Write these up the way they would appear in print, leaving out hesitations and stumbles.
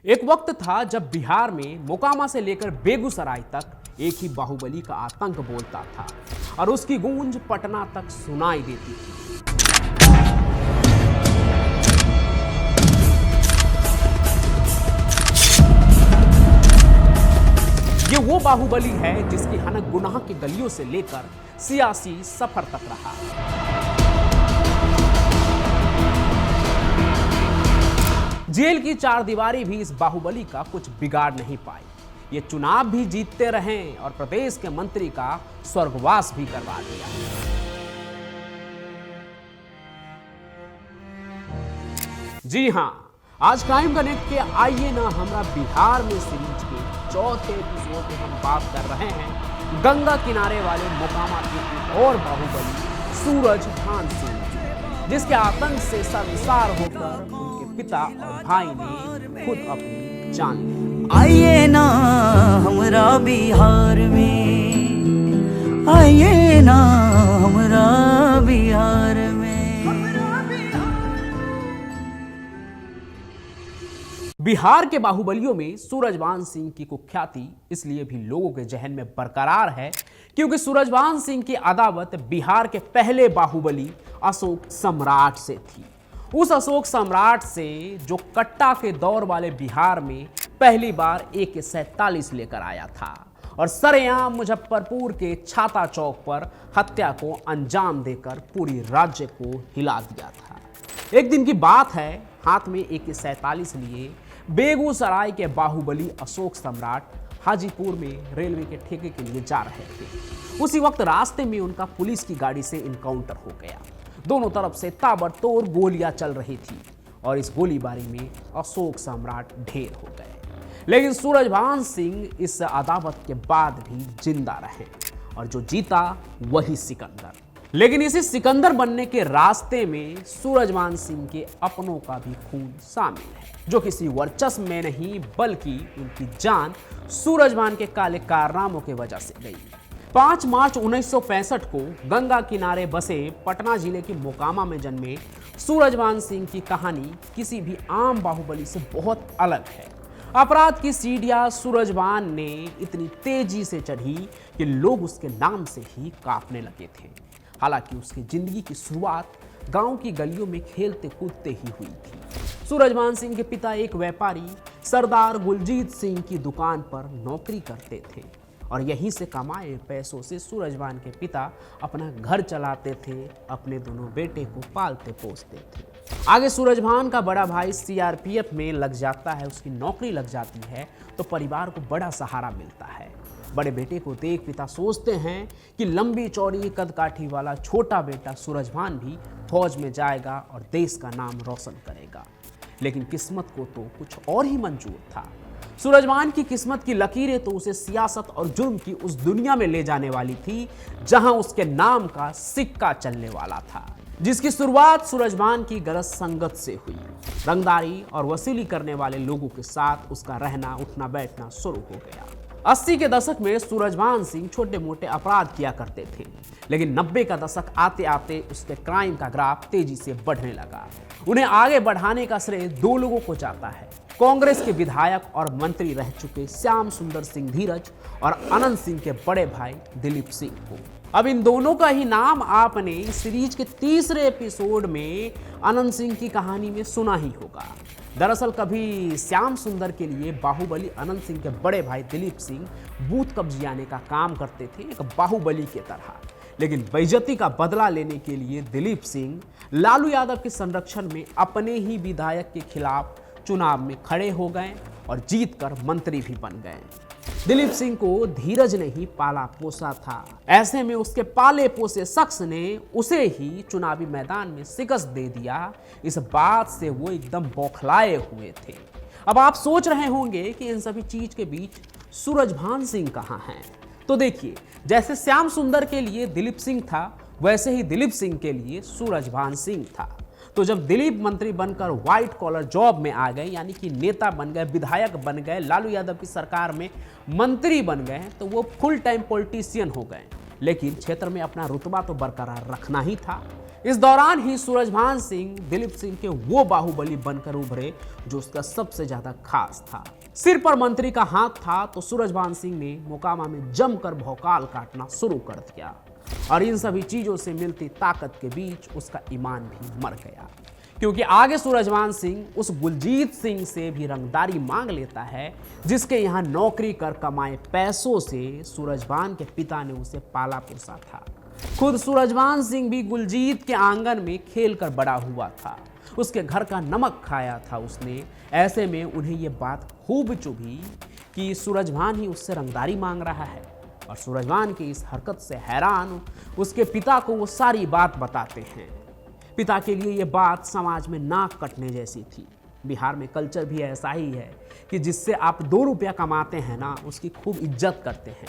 एक वक्त था जब बिहार में मोकामा से लेकर बेगूसराय तक एक ही बाहुबली का आतंक बोलता था और उसकी गूंज पटना तक सुनाई देती थी। ये वो बाहुबली है जिसकी हनक गुनाह की गलियों से लेकर सियासी सफर तक रहा। जेल की चारदीवारी भी इस बाहुबली का कुछ बिगाड़ नहीं पाई। ये चुनाव भी जीतते रहे और प्रदेश के मंत्री का स्वर्गवास भी करवा दिया। जी हां, आज क्राइम कनेक्ट के आइए ना हमरा बिहार में सीरीज के चौथे एपिसोड में हम बात कर रहे हैं गंगा किनारे वाले मोकामा के एक और बाहुबली सूरजभान सिंह, जिसके आतंक से शर्मसार होकर उनके पिता और भाई ने खुद अपनी जान ली। आइए ना हमरा बिहार में, आइए ना हमरा बिहार में। बिहार के बाहुबलियों में सूरजभान सिंह की कुख्याति इसलिए भी लोगों के जहन में बरकरार है क्योंकि सूरजभान सिंह की अदावत बिहार के पहले बाहुबली अशोक सम्राट से थी। उस अशोक सम्राट से जो कट्टा के दौर वाले बिहार में पहली बार AK-47 लेकर आया था और सरेआम मुजफ्फरपुर के छाता चौक पर हत्या को अंजाम देकर पूरी राज्य को हिला दिया था। एक दिन की बात है, हाथ में AK-47 लिए बेगूसराय के बाहुबली अशोक सम्राट हाजीपुर में रेलवे के ठेके के लिए जा रहे थे। उसी वक्त रास्ते में उनका पुलिस की गाड़ी से इनकाउंटर हो गया। दोनों तरफ से ताबड़तोड़ गोलियां चल रही थी और इस गोलीबारी में अशोक सम्राट ढेर हो गए। लेकिन सूरजभान सिंह इस अदावत के बाद भी जिंदा रहे और जो जीता वही सिकंदर। लेकिन इसी सिकंदर बनने के रास्ते में सूरजभान सिंह के अपनों का भी खून शामिल है, जो किसी वर्चस्व में नहीं बल्कि उनकी जान सूरजभान के काले कारनामों की वजह से गई। 5 मार्च 1965 को गंगा किनारे बसे पटना जिले के मोकामा में जन्मे सूरजभान सिंह की कहानी किसी भी आम बाहुबली से बहुत अलग है। अपराध की सीढ़ियां सूरजभान ने इतनी तेजी से चढ़ी कि लोग उसके नाम से ही कांपने लगे थे। हालांकि उसकी जिंदगी की शुरुआत गांव की गलियों में खेलते कूदते ही हुई थी। सूरजभान सिंह के पिता एक व्यापारी सरदार गुलजीत सिंह की दुकान पर नौकरी करते थे और यहीं से कमाए पैसों से सूरजभान के पिता अपना घर चलाते थे, अपने दोनों बेटे को पालते पोसते थे। आगे सूरजभान का बड़ा भाई CRPF में लग जाता है, उसकी नौकरी लग जाती है तो परिवार को बड़ा सहारा मिलता है। बड़े बेटे को देख पिता सोचते हैं कि लंबी चौड़ी कदकाठी वाला छोटा बेटा सूरजभान भी फौज में जाएगा और देश का नाम रोशन करेगा। लेकिन किस्मत को तो कुछ और ही मंजूर था। सूरजभान की किस्मत की लकीरें तो उसे सियासत और जुर्म की उस दुनिया में ले जाने वाली थी जहां उसके नाम का सिक्का चलने वाला था, जिसकी शुरुआत सूरजभान की गलत संगत से हुई। रंगदारी और वसूली करने वाले लोगों के साथ उसका रहना उठना बैठना शुरू हो गया। 80 के दशक में सूरजभान सिंह छोटे मोटे अपराध किया करते थे, लेकिन 90 का दशक आते आते उसके क्राइम का ग्राफ तेजी से बढ़ने लगा। उन्हें आगे बढ़ाने का श्रेय 2 लोगों को जाता है, कांग्रेस के विधायक और मंत्री रह चुके श्याम सुंदर सिंह धीरज और अनंत सिंह के बड़े भाई दिलीप सिंह को। अब इन दोनों का ही नाम आपने इस सीरीज के तीसरे एपिसोड में अनंत सिंह की कहानी में सुना ही होगा। दरअसल कभी श्याम सुंदर के लिए बाहुबली अनंत सिंह के बड़े भाई दिलीप सिंह बूथ कब्जियाने का काम करते थे, एक बाहुबली के तरह। लेकिन बेइज्जती का बदला लेने के लिए दिलीप सिंह लालू यादव के संरक्षण में अपने ही विधायक के खिलाफ चुनाव में खड़े हो गए और जीतकर मंत्री भी बन गए। दिलीप सिंह को धीरज ने ही पाला पोसा था, ऐसे में उसके पाले पोसे शख्स ने उसे ही चुनावी मैदान में शिकस्त दे दिया। इस बात से वो एकदम बौखलाए हुए थे। अब आप सोच रहे होंगे कि इन सभी चीज के बीच सूरजभान सिंह कहाँ हैं? तो देखिए, जैसे श्याम सुंदर के लिए दिलीप सिंह था, वैसे ही दिलीप सिंह के लिए सूरजभान सिंह था। तो जब दिलीप मंत्री बनकर व्हाइट कॉलर जॉब में आ गए, यानी कि नेता बन गए, विधायक बन गए, लालू यादव की सरकार में मंत्री बन गए, तो वो फुल टाइम पॉलिटिशियन हो गए। लेकिन क्षेत्र में अपना रुतबा तो बरकरार रखना ही था। इस दौरान ही सूरजभान सिंह दिलीप सिंह के वो बाहुबली बनकर उभरे जो उसका सबसे ज्यादा खास था। सिर पर मंत्री का हाथ था तो सूरजभान सिंह ने मोकामा में जमकर भौकाल काटना शुरू कर दिया और इन सभी चीजों से मिलती ताकत के बीच उसका ईमान भी मर गया, क्योंकि आगे सूरजभान सिंह उस गुलजीत सिंह से भी रंगदारी मांग लेता है जिसके यहाँ नौकरी कर कमाए पैसों से सूरजभान के पिता ने उसे पाला पोसा था। खुद सूरजभान सिंह भी गुलजीत के आंगन में खेल कर बड़ा हुआ था, उसके घर का नमक खाया था उसने। ऐसे में उन्हें ये बात खूब चुभी कि सूरजभान ही उससे रंगदारी मांग रहा है और सूरजभान की इस हरकत से हैरान उसके पिता को वो सारी बात बताते हैं। पिता के लिए ये बात समाज में नाक कटने जैसी थी। बिहार में कल्चर भी ऐसा ही है कि जिससे आप 2 रुपया कमाते हैं ना, उसकी खूब इज्जत करते हैं,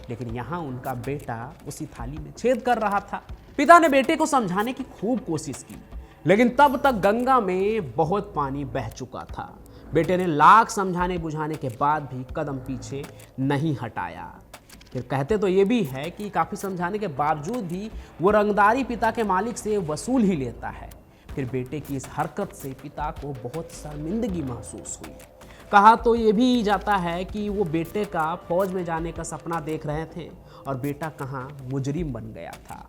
लेकिन यहाँ उनका बेटा उसी थाली में छेद कर रहा था। पिता ने बेटे को समझाने की खूब कोशिश की, लेकिन तब तक गंगा में बहुत पानी बह चुका था। बेटे ने लाख समझाने बुझाने के बाद भी कदम पीछे नहीं हटाया। फिर कहते तो ये भी है कि काफ़ी समझाने के बावजूद भी वो रंगदारी पिता के मालिक से वसूल ही लेता है। फिर बेटे की इस हरकत से पिता को बहुत शर्मिंदगी महसूस हुई। कहा तो ये भी जाता है कि वो बेटे का फौज में जाने का सपना देख रहे थे और बेटा कहाँ मुजरिम बन गया था।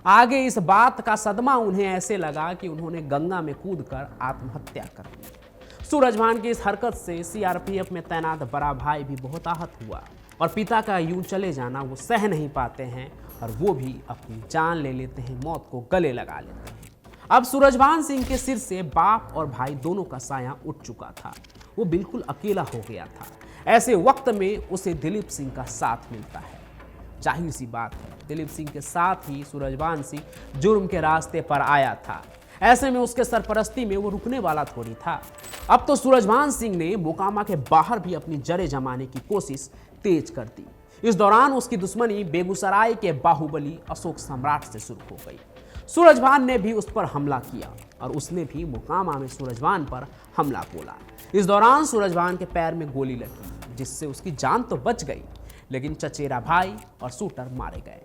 आगे इस बात का सदमा उन्हें ऐसे लगा कि उन्होंने गंगा में कूदकर आत्महत्या कर ली। सूरजभान की इस हरकत से सीआरपीएफ में तैनात बड़ा भाई भी बहुत आहत हुआ और पिता का यूं चले जाना वो सह नहीं पाते हैं और वो भी अपनी जान ले लेते हैं, मौत को गले लगा लेते हैं। अब सूरजभान सिंह के सिर से बाप और भाई दोनों का साया उठ चुका था, वो बिल्कुल अकेला हो गया था। ऐसे वक्त में उसे दिलीप सिंह का साथ मिलता है। जाहिर सी बात है, दिलीप सिंह के साथ ही सूरजभान सिंह जुर्म के रास्ते पर आया था। ऐसे में उसके सरपरस्ती में वो रुकने वाला थोड़ी था। अब तो सूरजभान सिंह ने मोकामा के बाहर भी अपनी जड़ें जमाने की कोशिश तेज कर दी। इस दौरान उसकी दुश्मनी बेगूसराय के बाहुबली अशोक सम्राट से शुरू हो गई। सूरजभान ने भी उस पर हमला किया और उसने भी मोकामा में सूरजभान पर हमला बोला। इस दौरान सूरजभान के पैर में गोली लगी, जिससे उसकी जान तो बच गई, लेकिन चचेरा भाई और शूटर मारे गए।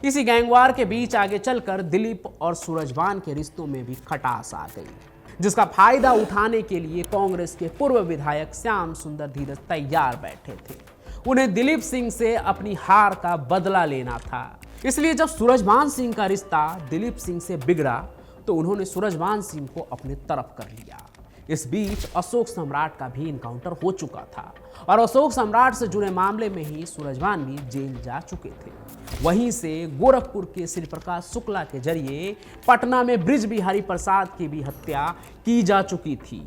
इसी गैंगवार के बीच आगे चलकर दिलीप और सूरजभान के रिश्तों में भी खटास आ गई, जिसका फायदा उठाने के लिए कांग्रेस के पूर्व विधायक श्याम सुंदर धीरज तैयार बैठे थे। उन्हें दिलीप सिंह से अपनी हार का बदला लेना था। इसलिए जब सूरजभान सिंह का रिश्ता दिलीप सिंह से बिगड़ा तो उन्होंने सूरजभान सिंह को अपने तरफ कर लिया। इस बीच अशोक सम्राट का भी इनकाउंटर हो चुका था और अशोक सम्राट से जुड़े मामले में ही सूरजभान भी जेल जा चुके थे। वहीं से गोरखपुर के श्री प्रकाश शुक्ला के जरिए पटना में बृज बिहारी प्रसाद की भी हत्या की जा चुकी थी।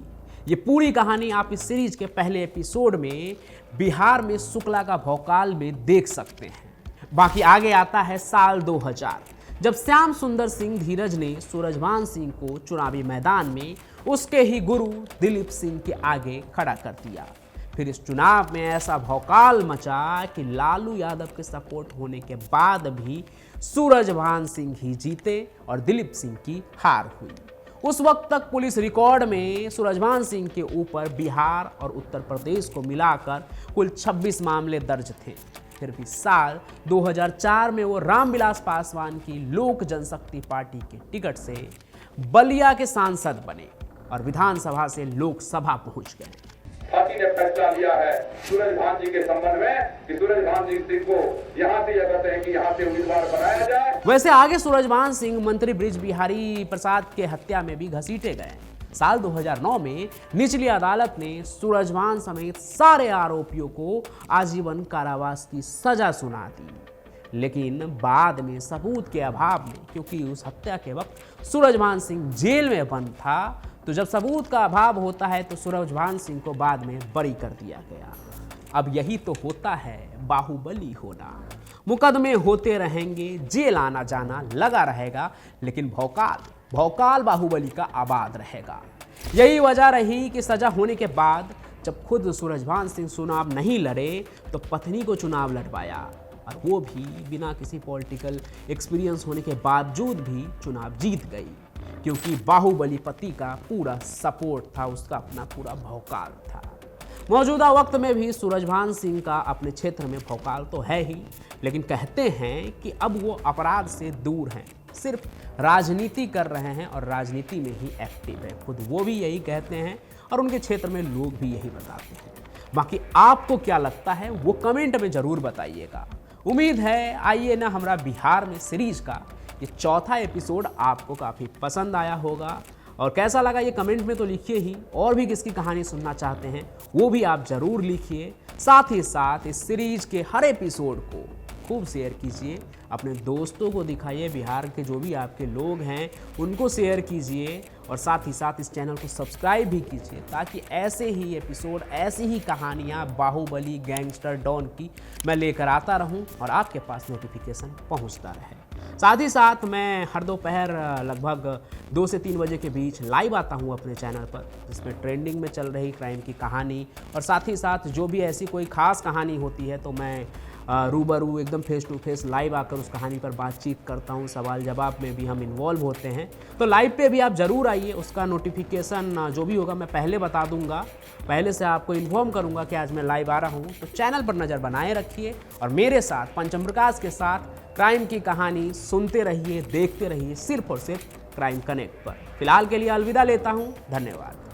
ये पूरी कहानी आप इस सीरीज के पहले एपिसोड में बिहार में शुक्ला का भौकाल में देख सकते हैं। बाकी आगे आता है साल 2000, जब श्याम सुंदर सिंह धीरज ने सूरजभान सिंह को चुनावी मैदान में उसके ही गुरु दिलीप सिंह के आगे खड़ा कर दिया। फिर इस चुनाव में ऐसा भौकाल मचा कि लालू यादव के सपोर्ट होने के बाद भी सूरजभान सिंह ही जीते और दिलीप सिंह की हार हुई। उस वक्त तक पुलिस रिकॉर्ड में सूरजभान सिंह के ऊपर बिहार और उत्तर प्रदेश को मिलाकर कुल 26 मामले दर्ज थे। फिर भी साल 2004 में वो रामविलास पासवान की लोक जनशक्ति पार्टी के टिकट से बलिया के सांसद बने और विधानसभा से लोकसभा पहुंच गए। पार्टी ने फैसला लिया है सूरजभान जी के संबंध में कि सूरजभान सिंह को यहाँ से कहते हैं कि यहाँ से उम्मीदवार बनाया जाए। वैसे आगे सूरजभान सिंह मंत्री बृज बिहारी प्रसाद के हत्या में भी घसीटे गए। साल 2009 में निचली अदालत ने सूरजभान समेत सारे आरोपियों को आजीवन कारावास की सजा सुना दी, लेकिन बाद में सबूत के अभाव में, क्योंकि उस हत्या के वक्त सूरजभान सिंह जेल में बंद था, तो जब सबूत का अभाव होता है तो सूरजभान सिंह को बाद में बरी कर दिया गया। अब यही तो होता है बाहुबली होना। मुकदमे होते रहेंगे, जेल आना जाना लगा रहेगा, लेकिन भौकाल बाहुबली का आबाद रहेगा। यही वजह रही कि सजा होने के बाद जब खुद सूरजभान सिंह चुनाव नहीं लड़े तो पत्नी को चुनाव लड़वाया, और वो भी बिना किसी पॉलिटिकल एक्सपीरियंस होने के बावजूद भी चुनाव जीत गई, क्योंकि बाहुबली पति का पूरा सपोर्ट था, उसका अपना पूरा भौकाल था। मौजूदा वक्त में भी सूरजभान सिंह का अपने क्षेत्र में भौकाल तो है ही, लेकिन कहते हैं कि अब वो अपराध से दूर हैं, सिर्फ राजनीति कर रहे हैं और राजनीति में ही एक्टिव है। खुद वो भी यही कहते हैं और उनके क्षेत्र में लोग भी यही बताते हैं। बाकी आपको क्या लगता है वो कमेंट में ज़रूर बताइएगा। उम्मीद है आइए ना हमरा बिहार में सीरीज का ये चौथा एपिसोड आपको काफ़ी पसंद आया होगा, और कैसा लगा ये कमेंट में तो लिखिए ही। और भी किसकी कहानी सुनना चाहते हैं वो भी आप ज़रूर लिखिए। साथ ही साथ इस सीरीज के हर एपिसोड को खूब शेयर कीजिए, अपने दोस्तों को दिखाइए, बिहार के जो भी आपके लोग हैं उनको शेयर कीजिए, और साथ ही साथ इस चैनल को सब्सक्राइब भी कीजिए ताकि ऐसे ही एपिसोड, ऐसी ही कहानियाँ बाहुबली, गैंगस्टर, डॉन की मैं लेकर आता रहूं और आपके पास नोटिफिकेशन पहुंचता रहे। साथ ही साथ मैं हर दोपहर लगभग 2 से 3 बजे के बीच लाइव आता हूं अपने चैनल पर, जिसमें ट्रेंडिंग में चल रही क्राइम की कहानी और साथ ही साथ जो भी ऐसी कोई ख़ास कहानी होती है तो मैं रूबरू एकदम फेस टू फेस लाइव आकर उस कहानी पर बातचीत करता हूं। सवाल जवाब में भी हम इन्वॉल्व होते हैं, तो लाइव पे भी आप ज़रूर आइए। उसका नोटिफिकेशन जो भी होगा मैं पहले बता दूंगा, पहले से आपको इन्फॉर्म करूंगा कि आज मैं लाइव आ रहा हूं। तो चैनल पर नज़र बनाए रखिए और मेरे साथ पंचम प्रकाश के साथ क्राइम की कहानी सुनते रहिए, देखते रहिए, सिर्फ और सिर्फ क्राइम कनेक्ट पर। फिलहाल के लिए अलविदा लेता हूँ। धन्यवाद।